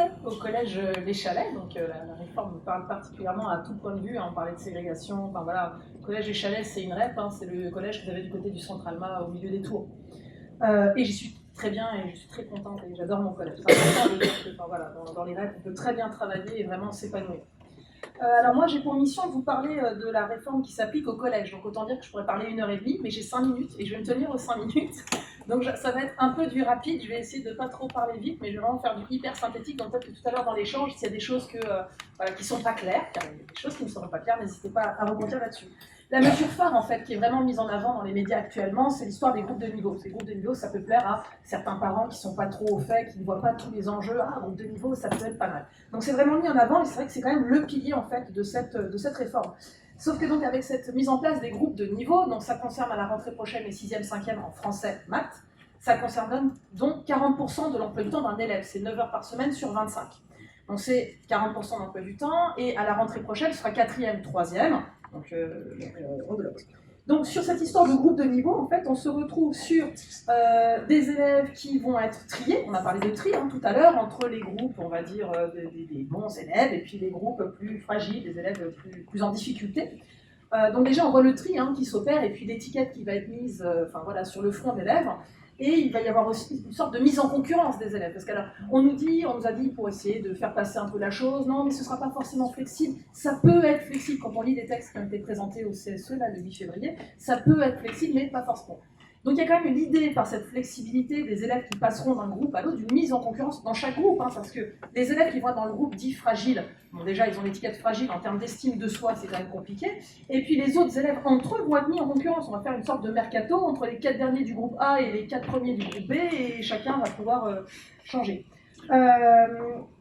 français au collège Les Chalets, donc la réforme me parle particulièrement à tout point de vue, hein, on parlait de ségrégation, enfin voilà, le collège Les Chalets c'est une REP, hein, c'est le collège que vous avez du côté du centre Alma au milieu des tours. Et j'y suis très bien et je suis très contente et j'adore mon collège. C'est important de dire que enfin, voilà, dans les REP on peut très bien travailler et vraiment s'épanouir. Alors moi j'ai pour mission de vous parler de la réforme qui s'applique au collège, donc autant dire que je pourrais parler 1h30, mais j'ai 5 minutes et je vais me tenir aux 5 minutes. Donc ça va être un peu du rapide, je vais essayer de ne pas trop parler vite, mais je vais vraiment faire du hyper synthétique, donc peut-être que tout à l'heure dans l'échange, s'il y a des choses voilà, qui ne sont pas claires, car il y a des choses qui ne seront pas claires, n'hésitez pas à rebondir là-dessus. La mesure phare en fait qui est vraiment mise en avant dans les médias actuellement, c'est l'histoire des groupes de niveau. Ces groupes de niveau, ça peut plaire à certains parents qui ne sont pas trop au fait, qui ne voient pas tous les enjeux. Ah, groupe de niveau, ça peut être pas mal. Donc c'est vraiment mis en avant et c'est vrai que c'est quand même le pilier en fait de cette réforme. Sauf que donc avec cette mise en place des groupes de niveau, donc ça concerne à la rentrée prochaine les 6e, 5e en français, maths, ça concerne donc 40% de l'emploi du temps d'un élève. C'est 9 heures par semaine sur 25. Donc c'est 40% d'emploi du temps et à la rentrée prochaine, ce sera 4e, 3e. Donc sur cette histoire de groupe de niveau, en fait, on se retrouve sur des élèves qui vont être triés. On a parlé de tri tout à l'heure, entre les groupes, on va dire, des bons élèves et puis les groupes plus fragiles, des élèves plus en difficulté. Donc déjà, on voit le tri qui s'opère et puis l'étiquette qui va être mise voilà, sur le front de l'élève. Et il va y avoir aussi une sorte de mise en concurrence des élèves. Parce qu'alors, on nous a dit pour essayer de faire passer un peu la chose, non mais ce ne sera pas forcément flexible. Ça peut être flexible quand on lit des textes qui ont été présentés au CSE, là, le 8 février, ça peut être flexible, mais pas forcément. Donc il y a quand même l'idée, par cette flexibilité des élèves qui passeront d'un groupe à l'autre, d'une mise en concurrence dans chaque groupe, parce que les élèves qui vont dans le groupe dit fragile, bon déjà ils ont l'étiquette fragile en termes d'estime de soi, c'est quand même compliqué, et puis les autres élèves entre eux vont être mis en concurrence. On va faire une sorte de mercato entre les 4 derniers du groupe A et les 4 premiers du groupe B, et chacun va pouvoir changer.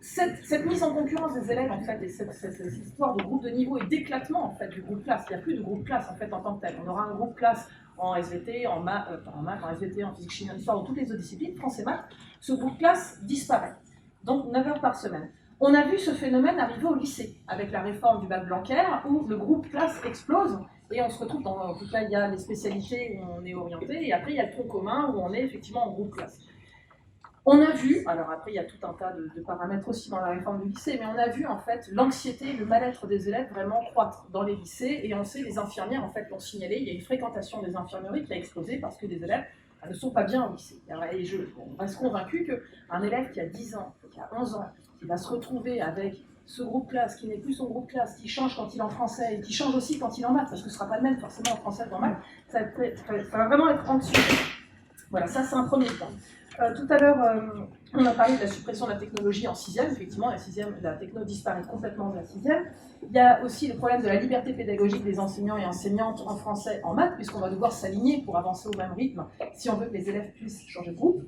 Cette mise en concurrence des élèves en fait, et cette histoire de groupe de niveau et d'éclatement en fait du groupe classe, il n'y a plus de groupe classe en fait en tant que tel. On aura un groupe classe en SVT, en maths, en SVT, en physique, chimie, en histoire, dans toutes les autres disciplines, français, maths. Ce groupe classe disparaît, donc 9 heures par semaine. On a vu ce phénomène arriver au lycée avec la réforme du bac Blanquer où le groupe classe explose. Et on se retrouve dans, en tout cas, il y a les spécialités où on est orienté, et après il y a le tronc commun où on est effectivement en groupe classe. On a vu, alors après il y a tout un tas de paramètres aussi dans la réforme du lycée, mais on a vu en fait l'anxiété, le mal-être des élèves vraiment croître dans les lycées, et on sait, les infirmières en fait l'ont signalé, il y a une fréquentation des infirmeries qui a explosé parce que des élèves ne sont pas bien au lycée. Et on reste convaincu qu'un élève qui a 10 ans, qui a 11 ans, qui va se retrouver avec ce groupe classe, qui n'est plus son groupe classe, qui change quand il est en français, et qui change aussi quand il est en maths, parce que ce ne sera pas le même forcément en français qu'en maths, ça va vraiment être anxieux. Voilà, ça c'est un premier point. Tout à l'heure, on a parlé de la suppression de la technologie en 6e. Effectivement, la techno disparaît complètement de la 6e. Il y a aussi le problème de la liberté pédagogique des enseignants et enseignantes en français, en maths, puisqu'on va devoir s'aligner pour avancer au même rythme si on veut que les élèves puissent changer de groupe.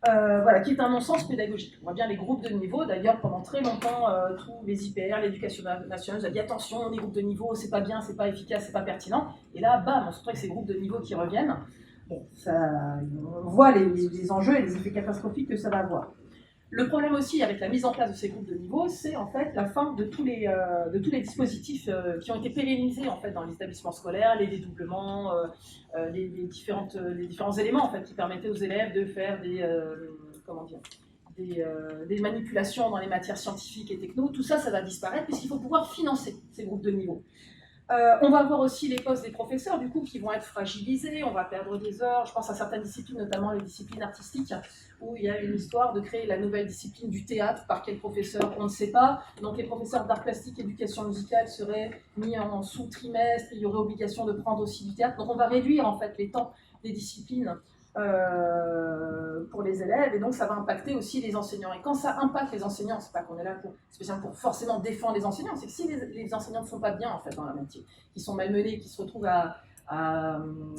Voilà, qui est un non-sens pédagogique. On voit bien les groupes de niveau. D'ailleurs, pendant très longtemps, tous les IPR, l'éducation nationale, nous a dit attention, les groupes de niveau, c'est pas bien, c'est pas efficace, c'est pas pertinent. Et là, bam, on se retrouve avec ces groupes de niveau qui reviennent. Bon, on voit les enjeux et les effets catastrophiques que ça va avoir. Le problème aussi avec la mise en place de ces groupes de niveau, c'est en fait la fin de tous les dispositifs qui ont été pérennisés en fait dans les établissements scolaires, les dédoublements, les différents éléments en fait qui permettaient aux élèves de faire des manipulations dans les matières scientifiques et techno. Tout ça, ça va disparaître puisqu'il faut pouvoir financer ces groupes de niveau. On va avoir aussi les postes des professeurs, du coup, qui vont être fragilisés, on va perdre des heures, je pense à certaines disciplines, notamment les disciplines artistiques, où il y a une histoire de créer la nouvelle discipline du théâtre, par quel professeur, on ne sait pas. Donc les professeurs d'art plastique et d'éducation musicale seraient mis en sous-trimestre, il y aurait obligation de prendre aussi du théâtre. Donc on va réduire en fait les temps des disciplines pour les élèves, et donc ça va impacter aussi les enseignants. Et quand ça impacte les enseignants, c'est pas qu'on est là spécialement pour forcément défendre les enseignants, c'est que si les enseignants ne sont pas bien en fait dans leur métier, qui sont malmenés, qui se retrouvent à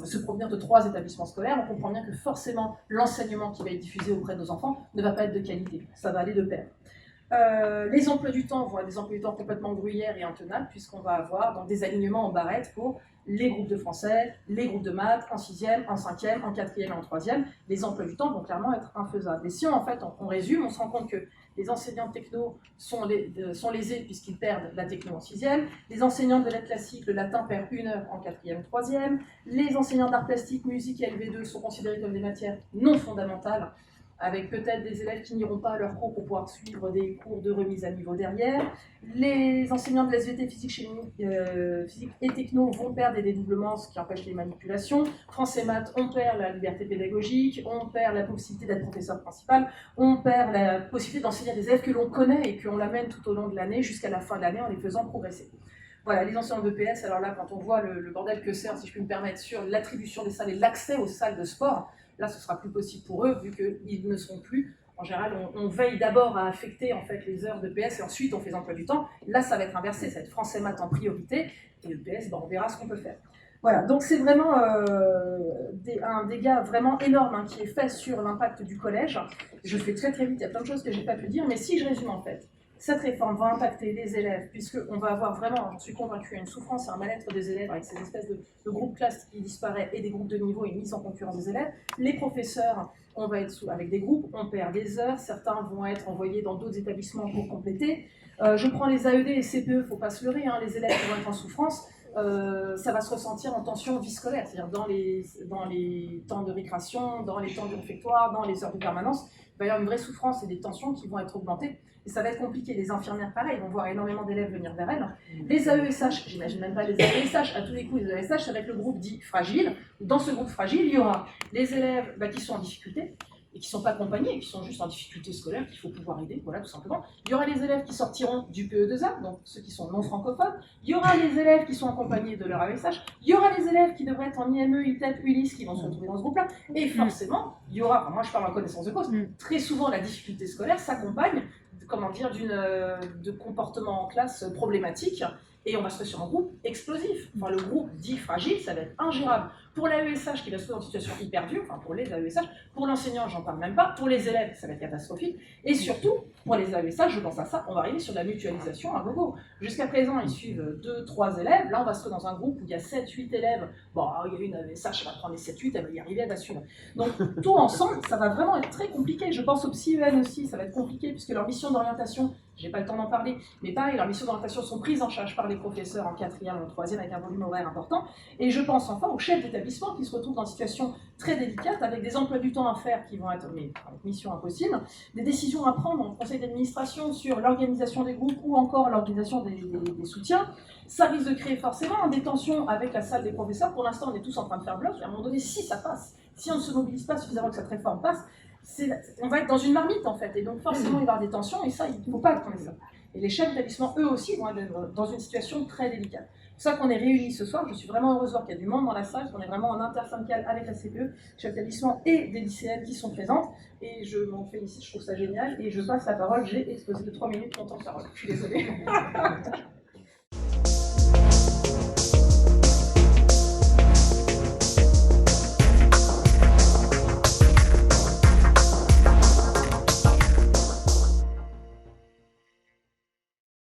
se provenir de 3 établissements scolaires, on comprend bien que forcément l'enseignement qui va être diffusé auprès de nos enfants ne va pas être de qualité, ça va aller de pair. Les emplois du temps vont être des emplois du temps complètement gruyères et intenables, puisqu'on va avoir donc, des alignements en barrette pour les groupes de français, les groupes de maths, en 6e, en 5e, en 4e et en 3e. Les emplois du temps vont clairement être infaisables. Et si en fait on résume, on se rend compte que les enseignants de techno sont lésés puisqu'ils perdent la techno en 6e, les enseignants de lettres classiques, le latin perd 1 heure en 4e, 3e, les enseignants d'art plastique, musique et LV2 sont considérés comme des matières non fondamentales avec peut-être des élèves qui n'iront pas à leurs cours pour pouvoir suivre des cours de remise à niveau derrière. Les enseignants de la SVT, physique, chimie, physique et techno vont perdre des dédoublements, ce qui empêche les manipulations. Français maths, on perd la liberté pédagogique, on perd la possibilité d'être professeur principal, on perd la possibilité d'enseigner à des élèves que l'on connaît et qu'on l'amène tout au long de l'année jusqu'à la fin de l'année en les faisant progresser. Voilà, les enseignants de PS, alors là, quand on voit le bordel que c'est, si je puis me permettre, sur l'attribution des salles et l'accès aux salles de sport, là, ce sera plus possible pour eux, vu qu'ils ne seront plus. En général, on veille d'abord à affecter en fait, les heures de PS et ensuite on fait les emplois du temps. Là, ça va être inversé, ça va être français maths en priorité, et le PS, on verra ce qu'on peut faire. Voilà, donc c'est vraiment un dégât vraiment énorme hein, qui est fait sur l'impact du collège. Je fais très très vite, il y a plein de choses que je n'ai pas pu dire, mais si je résume en fait, cette réforme va impacter les élèves, puisqu'on va avoir vraiment, j'en suis convaincue, une souffrance et un mal-être des élèves avec ces espèces de groupes classes qui disparaissent et des groupes de niveau et une mise en concurrence des élèves. Les professeurs, on va être avec des groupes, on perd des heures, certains vont être envoyés dans d'autres établissements pour compléter. Je prends les AED et CPE, il ne faut pas se leurrer, hein, les élèves qui vont être en souffrance, ça va se ressentir en tension vie scolaire, c'est-à-dire dans les temps de récréation, dans les temps du réfectoire, dans les heures de permanence, il va y avoir une vraie souffrance et des tensions qui vont être augmentées. Et ça va être compliqué. Les infirmières, pareil, vont voir énormément d'élèves venir vers elles. Les AESH, j'imagine même pas les AESH, à tous les coups, les AESH, ça va être le groupe dit fragile. Dans ce groupe fragile, il y aura les élèves qui sont en difficulté, et qui ne sont pas accompagnés, qui sont juste en difficulté scolaire, qu'il faut pouvoir aider, voilà, tout simplement. Il y aura les élèves qui sortiront du PE2A, donc ceux qui sont non francophones. Il y aura les élèves qui sont accompagnés de leur AESH. Il y aura les élèves qui devraient être en IME, ITEP, ULIS, qui vont se retrouver dans ce groupe-là. Et forcément, il y aura, moi je parle en connaissance de cause, très souvent la difficulté scolaire s'accompagne, comment dire, de comportements en classe problématiques. Et on va se retrouver sur un groupe explosif. Enfin, le groupe dit fragile, ça va être ingérable. Pour l'AESH qui va se trouver dans une situation hyper dure, enfin pour les AESH, pour l'enseignant, j'en parle même pas, pour les élèves, ça va être catastrophique. Et surtout, pour les AESH, je pense à ça, on va arriver sur la mutualisation à gogo. Jusqu'à présent, ils suivent 2-3 élèves. Là, on va se retrouver dans un groupe où il y a 7-8 élèves. Bon, il y a une AESH, elle va prendre les 7-8, elle va y arriver, elle va suivre. Donc, tout ensemble, ça va vraiment être très compliqué. Je pense aux psy-EN aussi, ça va être compliqué, puisque leur mission d'orientation, j'ai pas le temps d'en parler, mais pareil, leurs missions d'orientation sont prises en charge par les professeurs en 4e ou en 3e avec un volume horaire important. Et je pense enfin aux chefs d'établissement qui se retrouvent dans une situation très délicate avec des emplois du temps à faire qui vont être mission impossible, des décisions à prendre en conseil d'administration sur l'organisation des groupes ou encore l'organisation des soutiens. Ça risque de créer forcément des tensions avec la salle des professeurs. Pour l'instant, on est tous en train de faire bloc. À un moment donné, si ça passe, si on ne se mobilise pas suffisamment que cette réforme passe, on va être dans une marmite en fait, et donc forcément il va y avoir des tensions, et ça, il ne faut pas attendre ça. Et les chefs d'établissement, eux aussi, vont être dans une situation très délicate. C'est pour ça qu'on est réunis ce soir. Je suis vraiment heureuse de voir qu'il y a du monde dans la salle, qu'on est vraiment en intersyndical avec la CPE, chefs d'établissement et des lycéennes qui sont présentes. Et je m'en félicite, je trouve ça génial. Et je passe la parole, j'ai exposé de 3 minutes mon temps de parole. Je suis désolée.